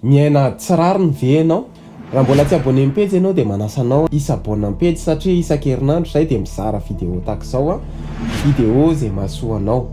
miaina tsy rariny ve ianao? Raha mbola tsy abonné amin'ny page ianao dia manasa anao isabonina amin'ny page satria isan-kerinandro izay dia mizara vidéo tahaka izao vidéo izay mahasoa anao.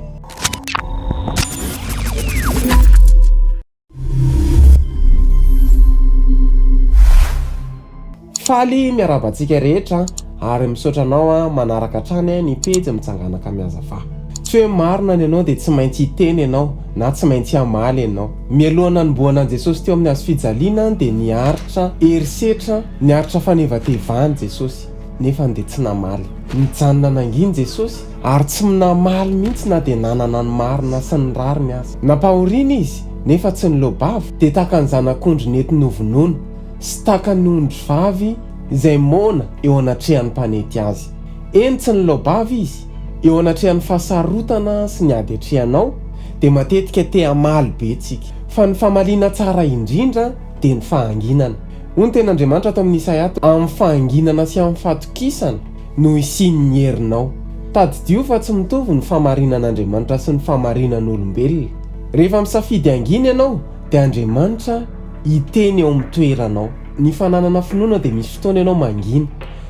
Faly miarabantsika rehetra ary misaotra anao manaraka hatrany ny page mitsanganaka miazava. Tsy hoe marina ny ianao dia tsy maintsy hiteny ianao na tsy maintsy hamaly ianao. Mialohana nomboana an'i Jesosy teo amin'ny hazo fijaliana dia niaritra herisetra, niaritra fanevatevahany Jesosy nefa dia tsy namaly. Nijanona nanginy Jesosy ary tsy namaly mihitsy na dia nanana ny marina sy ny rariny aza. Napahoriana izy nefa tsy nilobavy dia tahaka ny zanak'ondry nety novonoina sy tahaka ny ondry vavy izay mona eo anatrehan'ny mpanety azy. Eny tsy nilobavy izy eo anatrehan'ny fahasarotana sy ny ady atrehanao dia matetika te hamaly be tsika. Fa ny famaliana tsara indrindra dia ny fahanginana. Hoy ny ten'Andriamanitra ato amin'ny Isaia: amin'ny fahanginana sy amin'ny fahatokisana no isiany ny herinao. Tadidio fa tsy mitovy ny famarinan'Andriamanitra sy ny famarinan'olombelona. Rehefa misafidy hangina ianao dia Andriamanitra hiteny eo amin'ny toeranao. Ny fananana finoana dia misy fotoana ianao mangina,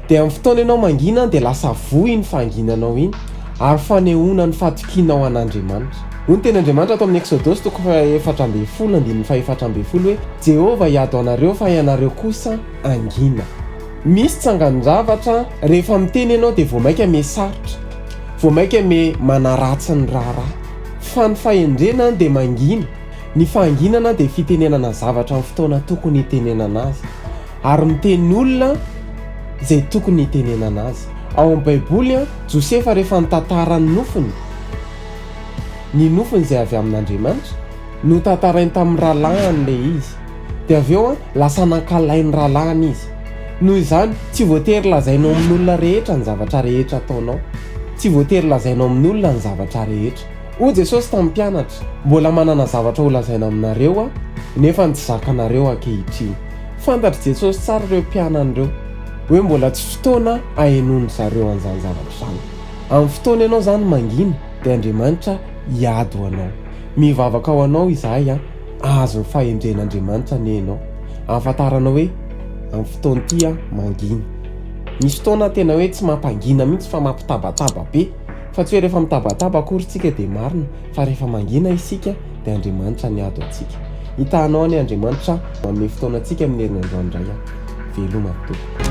dia amin'ny fotoana ianao mangina dia lasa vohy ny fahanginanao iny ary fanehoana ny fahatokianao an'Andriamanitra. Hoy ny ten'Andriamanitra ato amin'ny Exodus 4:4 hoe: Jehova hiado anareo fa ianareo kosa angina. Misy tsanganin-javatra rehefa miteny ianao dia vao maika mihasarotra, vao maika manaratsy ny raharaha. Fa ny fahendrena dia mangina. Ny fahanginana dia fitenenana zavatra amin'ny fotoana tokony hitenenana azy ary miteny olona izay tokony hitenenana azy. Ao amin'ny Baiboly Josefa rehefa nitantara ny nofony izay avy amin'Andriamanitra no tantarainy tamin'ny rahalahiny ilay izy, dia avy eo lasa nankalainy rahalahiny izy. Noho izany tsy voatery lazainao amin'ny olona rehetra ny zavatra rehetra ataonao, tsy voatery lazainao amin'ny olona ny zavatra rehetra. Hoy Jesosy tamin'ny mpianatra: mbola manana zavatra ho lazaina aminareo nefa ny tsy zakanareo ankehitriny. Fantatry Jesosy tsara ireo mpianany ireo hoe mbola tsy fotoana ahenoany zareo an'izany zavatra izany. Amin'ny fotoana ianao izany mangina dia Andriamanitra hiady ho anao. Mivavaka ho anao izahay azo ny fahendren'Andriamanitra ny ianao. Ahafantaranao hoe amin'ny fotoana ity mangina. Misy fotoana tena hoe tsy mampangina mihitsy fa mampitabataba be. Fa tsy hoe rehefa mitabataba akory tsika dia marina, fa rehefa mangina isika dia Andriamanitra ny ado antsika. Hitanao ny Andriamanitra manome fotoana antsika amin'ny herinandro andray. Veloma tompoko.